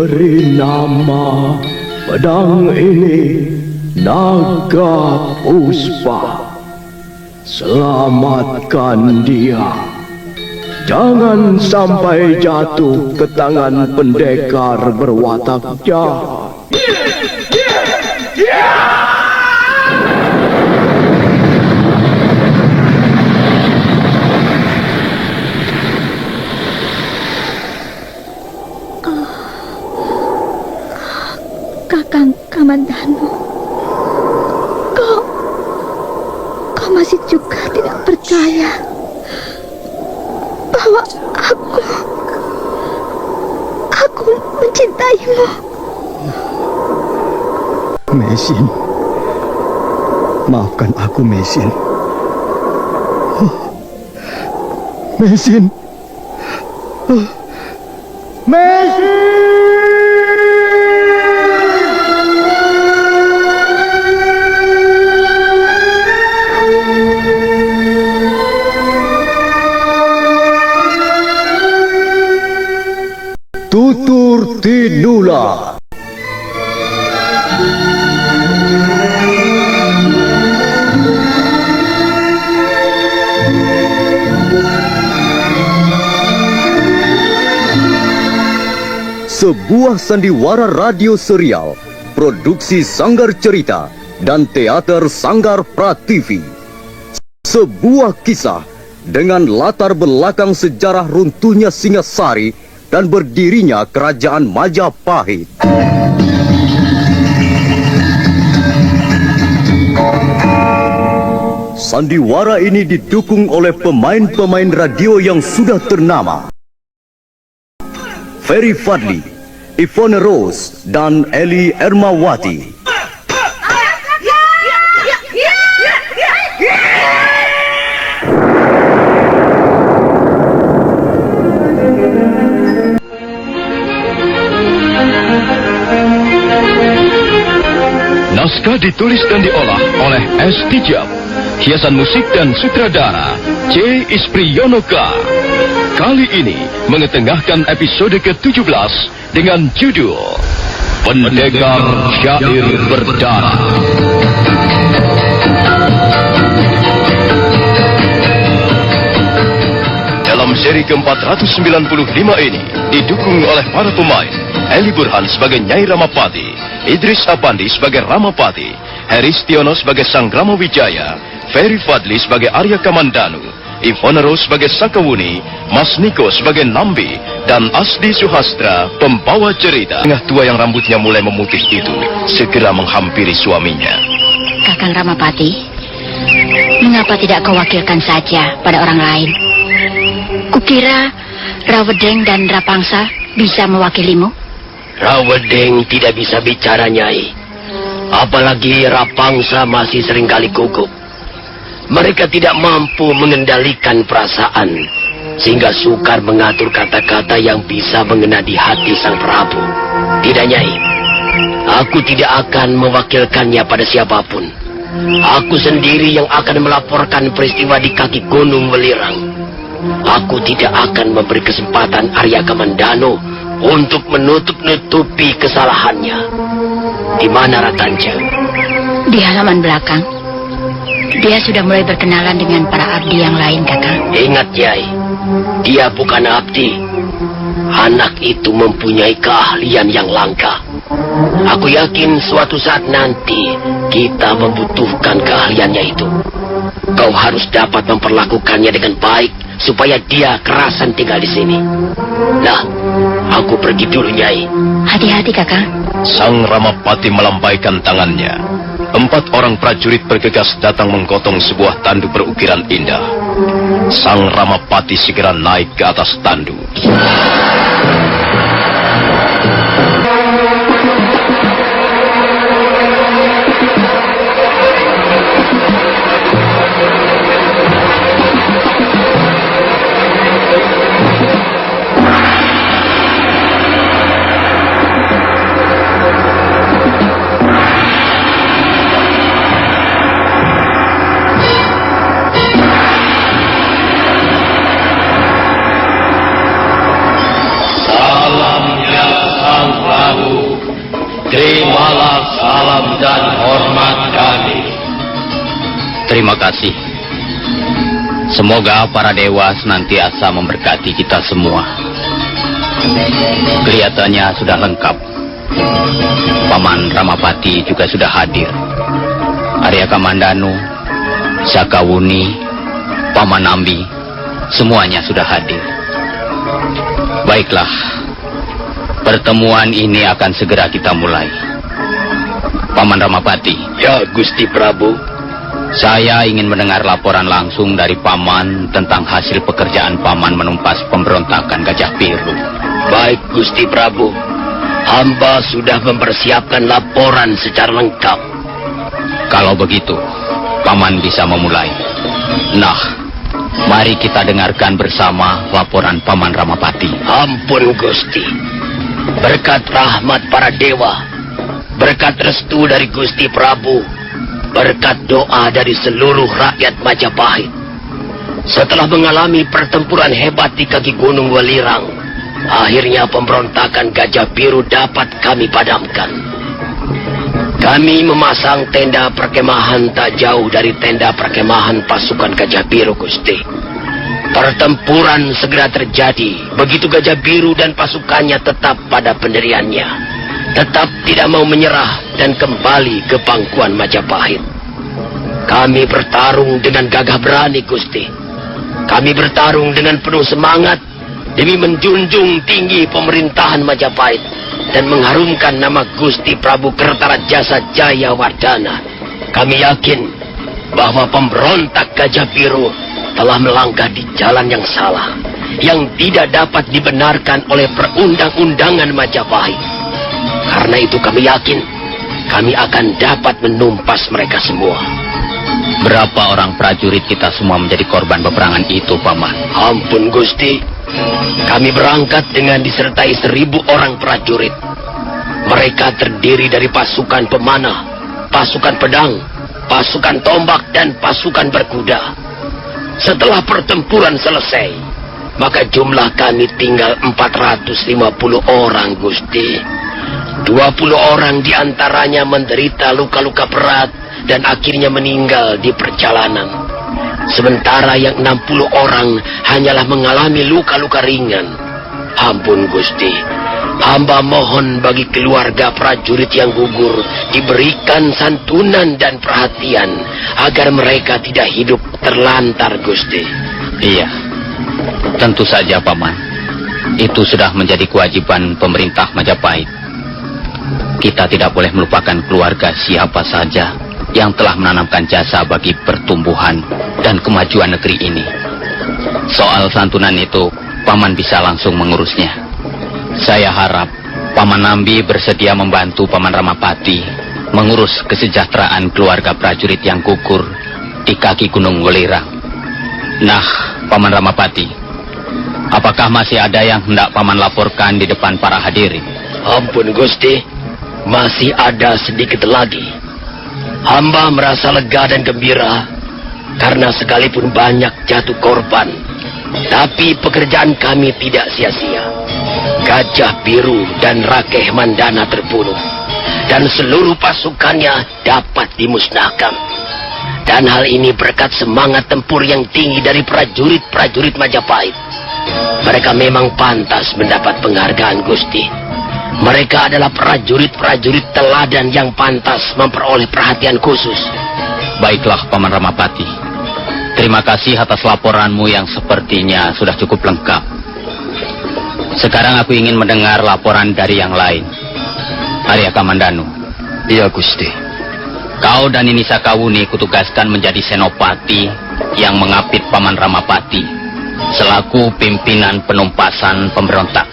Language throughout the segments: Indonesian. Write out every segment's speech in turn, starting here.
Beri nama pedang ini Naga Puspa. Selamatkan dia. Jangan sampai jatuh ke tangan pendekar berwatak jahat. Kakang Kamandanu, kau masih juga tidak percaya bahwa aku mencintaimu. Mesin, maafkan aku, Mesin. Mesin, Mesin. Tutur Tinula. Sebuah sandiwara radio serial, produksi Sanggar Cerita dan Teater Sanggar Prativi. Sebuah kisah dengan latar belakang sejarah runtuhnya Singasari dan berdirinya Kerajaan Majapahit. Sandiwara ini didukung oleh pemain-pemain radio yang sudah ternama. Ferry Fadli, Ivone Rose, dan Eli Ermawati. Naskah ditulis dan diolah oleh S. Tijab. Hiasan musik dan sutradara C. Ispriyonoka. Kali ini mengetengahkan episode ke-17 dengan judul Pendekar Syair Berdarah. Dalam seri ke-495 ini didukung oleh para pemain Eli Burhan sebagai Nyai Ramapati, Idris Apandi sebagai Ramapati, Heri Stiono sebagai Sang Rama Wijaya, Ferry Fadli sebagai Arya Kamandanu, Ivone Rose sebagai Sakawuni, Mas Niko sebagai Nambi, dan Asdi Suhastra, pembawa cerita. Tengah tua yang rambutnya mulai memutih itu segera menghampiri suaminya. Kakang Ramapati, mengapa tidak kau wakilkan saja pada orang lain? Kukira Rawedeng dan Rapangsa bisa mewakilimu. Rawedeng tidak bisa bicara, Nyai. Apalagi Rapangsa masih seringkali gugup. Mereka tidak mampu mengendalikan perasaan, sehingga sukar mengatur kata-kata yang bisa mengena di hati Sang Prabu. Tidak, Nyai. Aku tidak akan mewakilkannya pada siapapun. Aku sendiri yang akan melaporkan peristiwa di kaki Gunung Welirang. Aku tidak akan memberi kesempatan Arya Kamandanu untuk menutup-nutupi kesalahannya. Di mana Ratanja? Di halaman belakang. Dia sudah mulai berkenalan dengan para abdi yang lain, Kakang. Ingat, Nyai, dia bukan abdi. Anak itu mempunyai keahlian yang langka. Aku yakin suatu saat nanti kita membutuhkan keahliannya itu. Kau harus dapat memperlakukannya dengan baik supaya dia kerasan tinggal di sini. Nah, aku pergi dulu, Nyai. Hati-hati, Kakang. Sang Ramapati melambaikan tangannya. 4 orang prajurit bergegas datang menggotong sebuah tandu berukiran indah. Sang Ramapati segera naik ke atas tandu. Terima kasih. Semoga para dewa senantiasa memberkati kita semua. Kelihatannya sudah lengkap. Paman Ramapati juga sudah hadir. Arya Kamandanu, Sakawuni, Paman Nambi, semuanya sudah hadir. Baiklah, pertemuan ini akan segera kita mulai. Paman Ramapati. Ya, Gusti Prabu. Saya ingin mendengar laporan langsung dari Paman tentang hasil pekerjaan Paman menumpas pemberontakan Gajah Biru. Baik, Gusti Prabu. Hamba sudah mempersiapkan laporan secara lengkap. Kalau begitu, Paman bisa memulai. Nah, mari kita dengarkan bersama laporan Paman Ramapati. Ampun, Gusti. Berkat rahmat para dewa, berkat restu dari Gusti Prabu, berkat doa dari seluruh rakyat Majapahit, setelah mengalami pertempuran hebat di kaki Gunung Welirang, akhirnya pemberontakan Gajah Biru dapat kami padamkan. Kami memasang tenda perkemahan tak jauh dari tenda perkemahan pasukan Gajah Biru, Gusti. Pertempuran segera terjadi. Begitu Gajah Biru dan pasukannya tetap pada pendiriannya, tetap tidak mau menyerah dan kembali ke pangkuan Majapahit. Kami bertarung dengan gagah berani, Gusti. Kami bertarung dengan penuh semangat demi menjunjung tinggi pemerintahan Majapahit dan mengharumkan nama Gusti Prabu Kertarajasa Jayawardana. Kami yakin bahwa pemberontak Gajah Biru telah melangkah di jalan yang salah, yang tidak dapat dibenarkan oleh perundang-undangan Majapahit. Karena itu kami yakin kami akan dapat menumpas mereka semua. Berapa orang prajurit kita semua menjadi korban peperangan itu, Paman? Ampun, Gusti. Kami berangkat dengan disertai 1000 orang prajurit. Mereka terdiri dari pasukan pemanah, pasukan pedang, pasukan tombak, dan pasukan berkuda. Setelah pertempuran selesai, maka jumlah kami tinggal 450 orang, Gusti. 20 orang diantaranya menderita luka-luka berat dan akhirnya meninggal di perjalanan. Sementara yang 60 orang hanyalah mengalami luka-luka ringan. Ampun, Gusti. Hamba mohon bagi keluarga prajurit yang gugur diberikan santunan dan perhatian agar mereka tidak hidup terlantar, Gusti. Iya, tentu saja, Paman. Itu sudah menjadi kewajiban pemerintah Majapahit. Kita tidak boleh melupakan keluarga siapa saja yang telah menanamkan jasa bagi pertumbuhan dan kemajuan negeri ini. Soal santunan itu, Paman bisa langsung mengurusnya. Saya harap Paman Nambi bersedia membantu Paman Ramapati mengurus kesejahteraan keluarga prajurit yang gugur di kaki Gunung Welirang. Nah, Paman Ramapati, apakah masih ada yang hendak Paman laporkan di depan para hadirin? Ampun, Gusti. Masih ada sedikit lagi. Hamba merasa lega dan gembira karena sekalipun banyak jatuh korban, tapi pekerjaan kami tidak sia-sia. Gajah Biru dan Rakeh Mandana terbunuh dan seluruh pasukannya dapat dimusnahkan. Dan hal ini berkat semangat tempur yang tinggi dari prajurit-prajurit Majapahit. Mereka memang pantas mendapat penghargaan, Gusti. Mereka adalah prajurit-prajurit teladan yang pantas memperoleh perhatian khusus. Baiklah, Paman Ramapati. Terima kasih atas laporanmu yang sepertinya sudah cukup lengkap. Sekarang aku ingin mendengar laporan dari yang lain. Arya Kamandanu. Iya, Gusti. Kau dan Nini Sakawuni kutugaskan menjadi senopati yang mengapit Paman Ramapati selaku pimpinan penumpasan pemberontak.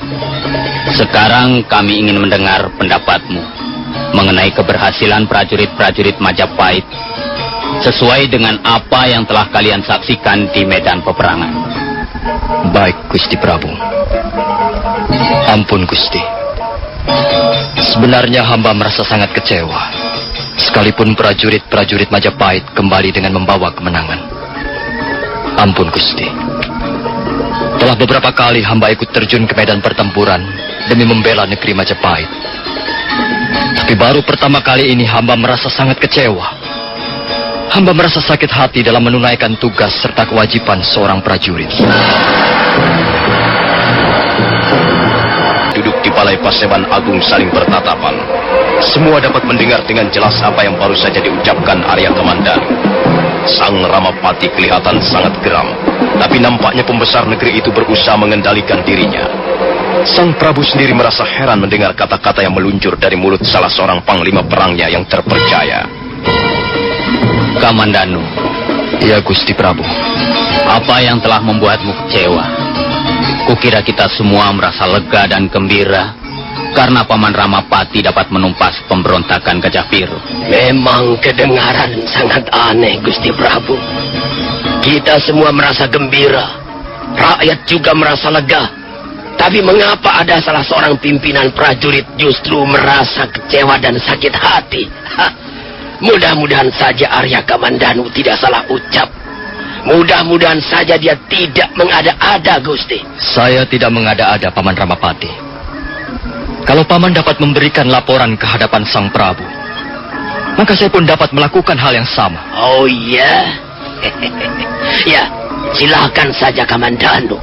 Sekarang kami ingin mendengar pendapatmu mengenai keberhasilan prajurit-prajurit Majapahit sesuai dengan apa yang telah kalian saksikan di medan peperangan. Baik, Gusti Prabu. Ampun, Gusti. Sebenarnya hamba merasa sangat kecewa, sekalipun prajurit-prajurit Majapahit kembali dengan membawa kemenangan. Ampun, Gusti. Telah beberapa kali hamba ikut terjun ke medan pertempuran demi membela negeri Majapahit. Tapi baru pertama kali ini hamba merasa sangat kecewa. Hamba merasa sakit hati dalam menunaikan tugas serta kewajiban seorang prajurit. Duduk di Balai Paseban Agung saling bertatapan. Semua dapat mendengar dengan jelas apa yang baru saja diucapkan Arya Kamandanu. Sang Ramapati kelihatan sangat geram, tapi nampaknya pembesar negeri itu berusaha mengendalikan dirinya. Sang Prabu sendiri merasa heran mendengar kata-kata yang meluncur dari mulut salah seorang panglima perangnya yang terpercaya. Kamandanu, Ya Gusti Prabu. apa yang telah membuatmu kecewa? Kukira kita semua merasa lega dan gembira karena Paman Ramapati dapat menumpas pemberontakan Gajah Biru. Memang kedengaran sangat aneh, Gusti Prabu. Kita semua merasa gembira. Rakyat juga merasa lega. Tapi mengapa ada salah seorang pimpinan prajurit justru merasa kecewa dan sakit hati? Mudah-mudahan saja Arya Kamandanu tidak salah ucap. Mudah-mudahan saja dia tidak mengada-ada, Gusti. Saya tidak mengada-ada, Paman Ramapati. Kalau Paman dapat memberikan laporan ke hadapan Sang Prabu, maka saya pun dapat melakukan hal yang sama. Oh iya? Ya, silakan saja Kamandanu.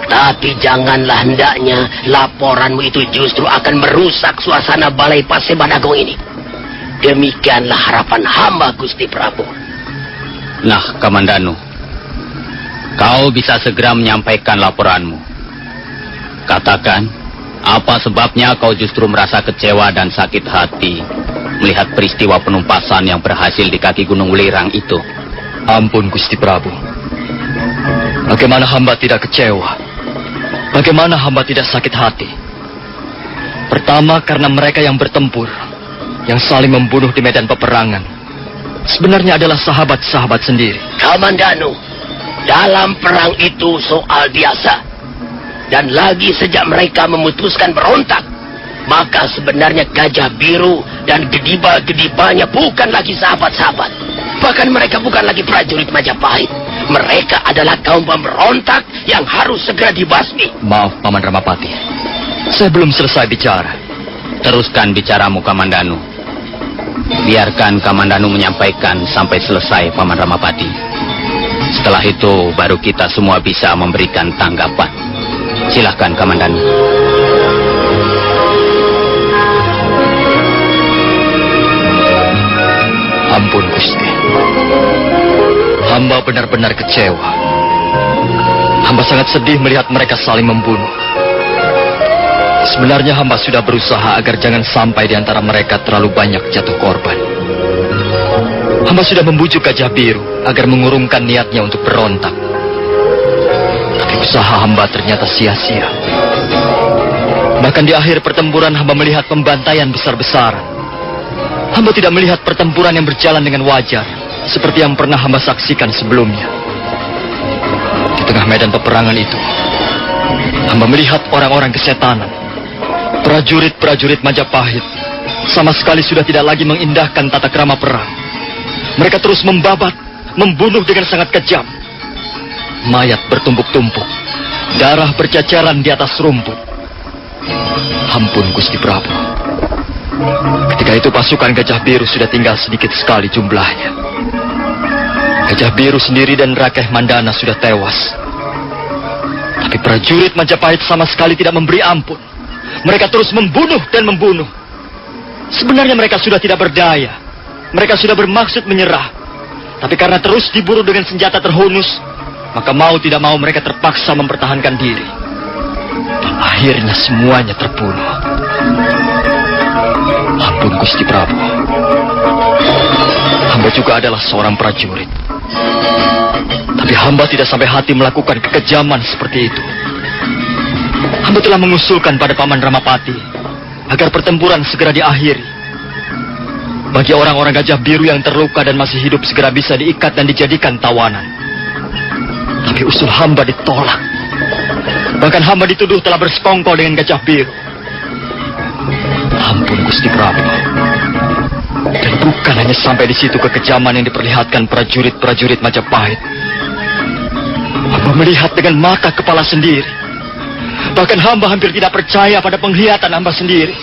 Tapi janganlah hendaknya laporanmu itu justru akan merusak suasana Balai Paseban Agung ini. Demikianlah harapan hamba, Gusti Prabu. Nah, Kamandanu, kau bisa segera menyampaikan laporanmu. Katakan, apa sebabnya kau justru merasa kecewa dan sakit hati melihat peristiwa penumpasan yang berhasil di kaki Gunung Welirang itu? Ampun Gusti Prabu. Bagaimana hamba tidak kecewa? Bagaimana hamba tidak sakit hati? Pertama, karena mereka yang bertempur, yang saling membunuh di medan peperangan, sebenarnya adalah sahabat-sahabat sendiri. Kamandanu, dalam perang itu soal biasa. Dan lagi sejak mereka memutuskan berontak, maka sebenarnya Gajah Biru dan gediba-gedibanya bukan lagi sahabat-sahabat. Bahkan mereka bukan lagi prajurit Majapahit. Mereka adalah kaum pemberontak yang harus segera dibasmi. Maaf, Paman Ramapati. Saya belum selesai bicara. Teruskan bicaramu, Kamandanu. Biarkan Kamandanu menyampaikan sampai selesai, Paman Ramapati. Setelah itu, baru kita semua bisa memberikan tanggapan. Silahkan, Kamandanu. Ampun Gusti. Hamba benar-benar kecewa. Hamba sangat sedih melihat mereka saling membunuh. Sebenarnya hamba sudah berusaha agar jangan sampai di antara mereka terlalu banyak jatuh korban. Hamba sudah membujuk Gajah Biru agar mengurungkan niatnya untuk berontak. Tapi usaha hamba ternyata sia-sia. Bahkan di akhir pertempuran hamba melihat pembantaian besar-besaran. Hamba tidak melihat pertempuran yang berjalan dengan wajar, seperti yang pernah hamba saksikan sebelumnya. Di tengah medan peperangan itu, hamba melihat orang-orang kesetanan. Prajurit-prajurit Majapahit sama sekali sudah tidak lagi mengindahkan tata krama perang. Mereka terus membabat, membunuh dengan sangat kejam. Mayat bertumpuk-tumpuk, darah berceceran di atas rumput. Ampun Gusti Prabu. Ketika itu pasukan Gajah Biru sudah tinggal sedikit sekali jumlahnya. Gajah Biru sendiri dan Rakeh Mandana sudah tewas. Tapi prajurit Majapahit sama sekali tidak memberi ampun. Mereka terus membunuh dan membunuh. Sebenarnya mereka sudah tidak berdaya. Mereka sudah bermaksud menyerah. Tapi karena terus diburu dengan senjata terhunus, maka mau tidak mau mereka terpaksa mempertahankan diri. Dan akhirnya semuanya terbunuh. Ampun Gusti Prabu. Hamba juga adalah seorang prajurit. Tapi hamba tidak sampai hati melakukan kekejaman seperti itu. Hamba telah mengusulkan pada Paman Ramapati agar pertempuran segera diakhiri. Bagi orang-orang Gajah Biru yang terluka dan masih hidup segera bisa diikat dan dijadikan tawanan. Tapi usul hamba ditolak. Bahkan hamba dituduh telah bersekongkol dengan Gajah Biru. Ampun Gusti Prabu. Dan bukan hanya sampai di situ kekejaman yang diperlihatkan prajurit-prajurit Majapahit. Hamba melihat dengan mata kepala sendiri. Bahkan hamba hampir tidak percaya pada penglihatan hamba sendiri.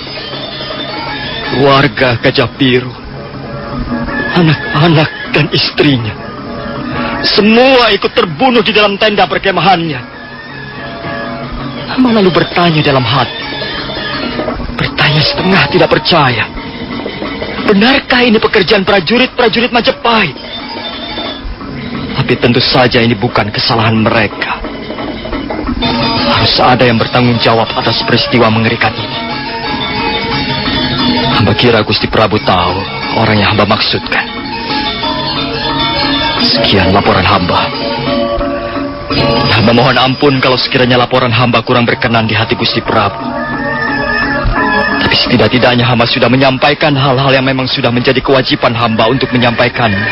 Keluarga Gajah Biru, anak-anak dan istrinya. Semua ikut terbunuh di dalam tenda perkemahannya. Hamba lalu bertanya dalam hati. Bertanya setengah tidak percaya. Benarkah ini pekerjaan prajurit-prajurit Majapahit? Tapi tentu saja ini bukan kesalahan mereka. Harus ada yang bertanggung jawab atas peristiwa mengerikan ini. Hamba kira Gusti Prabu tahu orang yang hamba maksudkan. Sekian laporan hamba. Hamba mohon ampun kalau sekiranya laporan hamba kurang berkenan di hati Gusti Prabu. Tapi setidak-tidaknya hamba sudah menyampaikan hal-hal yang memang sudah menjadi kewajiban hamba untuk menyampaikannya.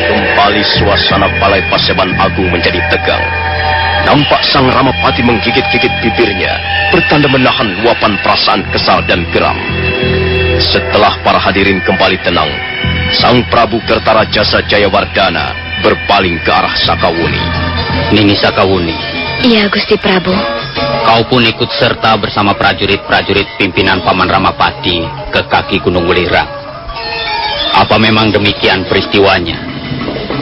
Kembali suasana Balai Paseban Agung menjadi tegang. Nampak sang Ramapati menggigit-gigit bibirnya, bertanda menahan luapan perasaan kesal dan geram. Setelah para hadirin kembali tenang, sang Prabu Kertarajasa Jayawardana berpaling ke arah Sakawuni. Nini Sakawuni, Iya, Gusti Prabu. kau pun ikut serta bersama prajurit-prajurit pimpinan Paman Ramapati ke kaki Gunung Welirang. Apa memang demikian peristiwanya?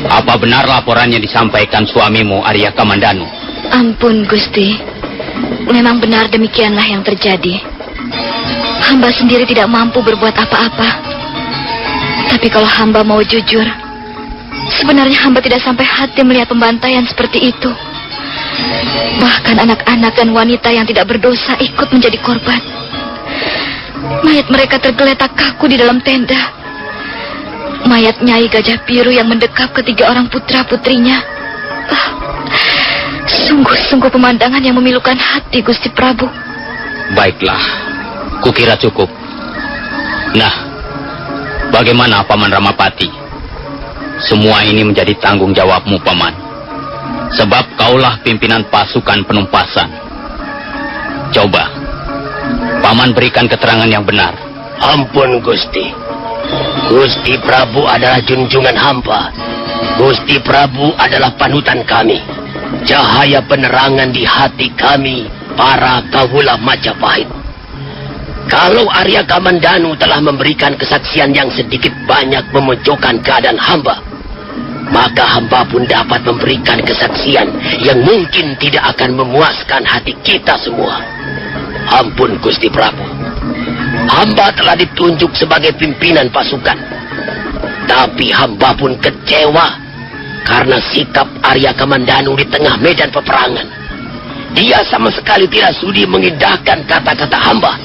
Apa benar laporannya disampaikan suamimu Arya Kamandanu? Ampun, Gusti. Memang benar demikianlah yang terjadi. Hamba sendiri tidak mampu berbuat apa-apa. Tapi kalau hamba mau jujur, sebenarnya hamba tidak sampai hati melihat pembantaian seperti itu. Bahkan anak-anak dan wanita yang tidak berdosa ikut menjadi korban. Mayat mereka tergeletak kaku di dalam tenda. Mayat Nyai Gajah Biru yang mendekap ketiga orang putra-putrinya. Sungguh-sungguh pemandangan yang memilukan hati, Gusti Prabu. Baiklah, kukira cukup. Nah, bagaimana Paman Ramapati? Semua ini menjadi tanggung jawabmu, Paman. Sebab kaulah pimpinan pasukan penumpasan. Coba, Paman berikan keterangan yang benar. Ampun, Gusti. Gusti Prabu adalah junjungan hamba. Gusti Prabu adalah panutan kami. Cahaya penerangan di hati kami, para kawula Majapahit. Kalau Arya Kamandanu telah memberikan kesaksian yang sedikit banyak memojokkan keadaan hamba, maka hamba pun dapat memberikan kesaksian yang mungkin tidak akan memuaskan hati kita semua. Ampun, Gusti Prabu. Hamba telah ditunjuk sebagai pimpinan pasukan. Tapi hamba pun kecewa karena sikap Arya Kamandanu di tengah medan peperangan. Dia sama sekali tidak sudi mengindahkan kata-kata hamba.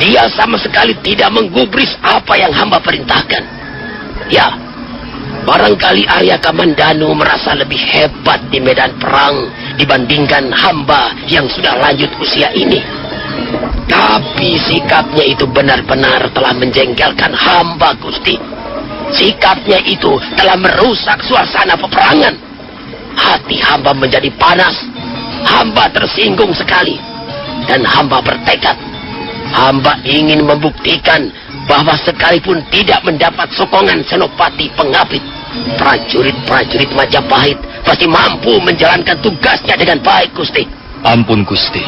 Dia sama sekali tidak menggubris apa yang hamba perintahkan. Ya, barangkali Arya Kamandanu merasa lebih hebat di medan perang dibandingkan hamba yang sudah lanjut usia ini. Tapi sikapnya itu benar-benar telah menjengkelkan hamba, Gusti. Sikapnya itu telah merusak suasana peperangan. Hati hamba menjadi panas. Hamba tersinggung sekali. Dan hamba bertekad. Hamba ingin membuktikan bahwa sekalipun tidak mendapat sokongan Senopati Pengapit, prajurit-prajurit Majapahit pasti mampu menjalankan tugasnya dengan baik, Gusti. Ampun, Gusti.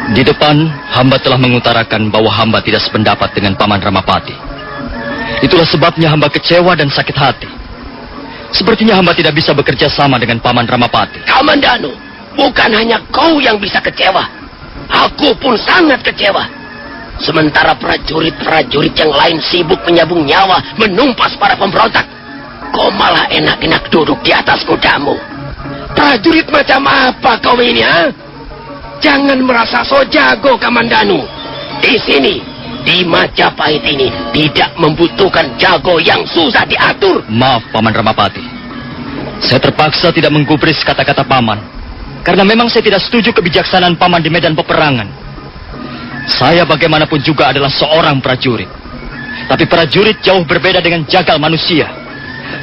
Di depan, hamba telah mengutarakan bahwa hamba tidak sependapat dengan Paman Ramapati. Itulah sebabnya hamba kecewa dan sakit hati. Sepertinya hamba tidak bisa bekerja sama dengan Paman Ramapati. Kamandanu, bukan hanya kau yang bisa kecewa. Aku pun sangat kecewa. Sementara prajurit-prajurit yang lain sibuk menyabung nyawa menumpas para pemberontak, kau malah enak-enak duduk di atas kudamu. Prajurit macam apa kau ini, ha? Jangan merasa so jago, Kamandanu. Di sini, di Majapahit ini, tidak membutuhkan jago yang susah diatur. Maaf, Paman Ramapati. Saya terpaksa tidak menggubris kata-kata Paman. Karena memang saya tidak setuju kebijaksanaan Paman di medan peperangan. Saya bagaimanapun juga adalah seorang prajurit. Tapi prajurit jauh berbeda dengan jagal manusia.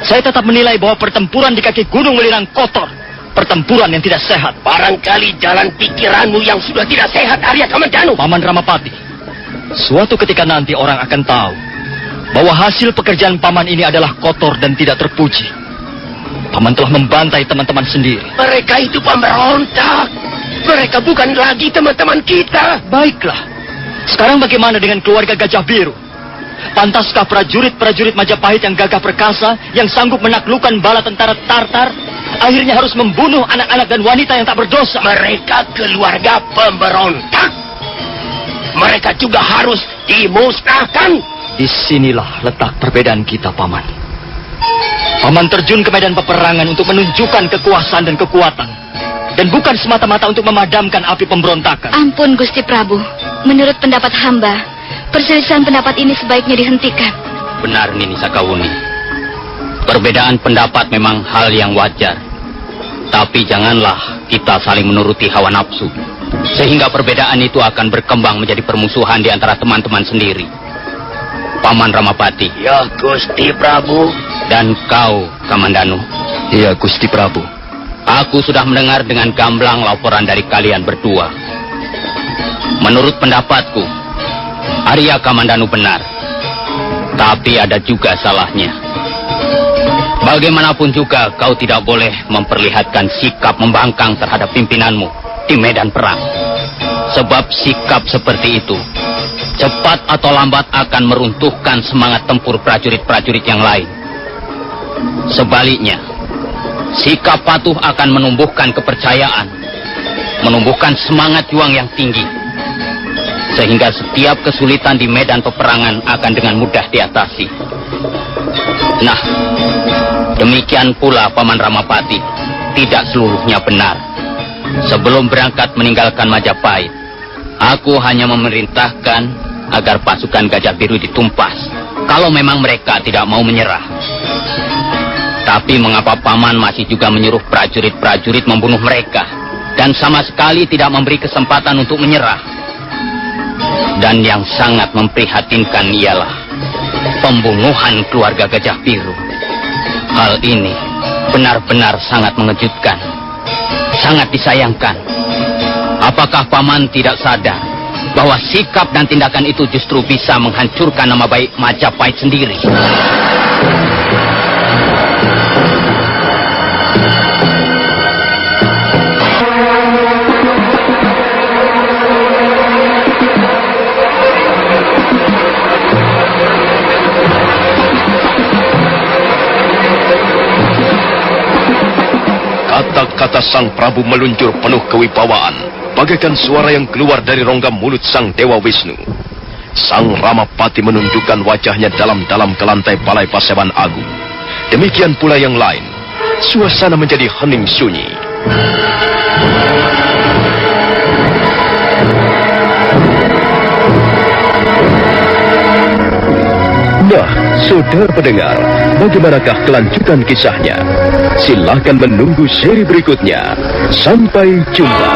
Saya tetap menilai bahwa pertempuran di kaki Gunung Welirang kotor. Pertempuran yang tidak sehat. Barangkali jalan pikiranmu yang sudah tidak sehat, Arya Kamandanu. Paman Ramapati, suatu ketika nanti orang akan tahu bahwa hasil pekerjaan paman ini adalah kotor dan tidak terpuji. Paman telah membantai teman-teman sendiri. Mereka itu pemberontak. Mereka bukan lagi teman-teman kita. Baiklah. Sekarang bagaimana dengan keluarga Gajah Biru? Pantaskah prajurit-prajurit Majapahit yang gagah perkasa, yang sanggup menaklukkan bala tentara Tartar, akhirnya harus membunuh anak-anak dan wanita yang tak berdosa? Mereka keluarga pemberontak. Mereka juga harus dimusnahkan. Disinilah letak perbedaan kita, Paman. Paman terjun ke medan peperangan untuk menunjukkan kekuasaan dan kekuatan, dan bukan semata-mata untuk memadamkan api pemberontakan. Ampun, Gusti Prabu. Menurut pendapat hamba, perselisihan pendapat ini sebaiknya dihentikan. Benar, Nini Sakawuni. Perbedaan pendapat memang hal yang wajar. Tapi janganlah kita saling menuruti hawa nafsu, sehingga perbedaan itu akan berkembang menjadi permusuhan di antara teman-teman sendiri. Paman Ramapati. Ya, Gusti Prabu. Dan kau, Kamandanu. Iya, Gusti Prabu. Aku sudah mendengar dengan gamblang laporan dari kalian berdua. Menurut pendapatku, Arya Kamandanu benar. Tapi ada juga salahnya. Bagaimanapun juga kau tidak boleh memperlihatkan sikap membangkang terhadap pimpinanmu di medan perang. Sebab sikap seperti itu cepat atau lambat akan meruntuhkan semangat tempur prajurit-prajurit yang lain. Sebaliknya, sikap patuh akan menumbuhkan kepercayaan, menumbuhkan semangat juang yang tinggi, sehingga setiap kesulitan di medan peperangan akan dengan mudah diatasi. Nah, demikian pula Paman Ramapati, tidak seluruhnya benar. Sebelum berangkat meninggalkan Majapahit, aku hanya memerintahkan agar pasukan Gajah Biru ditumpas, kalau memang mereka tidak mau menyerah. Tapi mengapa Paman masih juga menyuruh prajurit-prajurit membunuh mereka, dan sama sekali tidak memberi kesempatan untuk menyerah? Dan yang sangat memprihatinkan ialah pembunuhan keluarga Gajah Biru. Hal ini benar-benar sangat mengejutkan, sangat disayangkan. Apakah Paman tidak sadar bahwa sikap dan tindakan itu justru bisa menghancurkan nama baik Majapahit sendiri? Kata-kata Sang Prabu meluncur penuh kewibawaan, bagaikan suara yang keluar dari rongga mulut Sang Dewa Wisnu. Sang Ramapati menundukkan wajahnya dalam-dalam ke lantai balai Paseban Agung. Demikian pula yang lain. Suasana menjadi hening sunyi. Nah, saudara pendengar, bagaimanakah kelanjutan kisahnya? Silakan menunggu seri berikutnya. Sampai jumpa.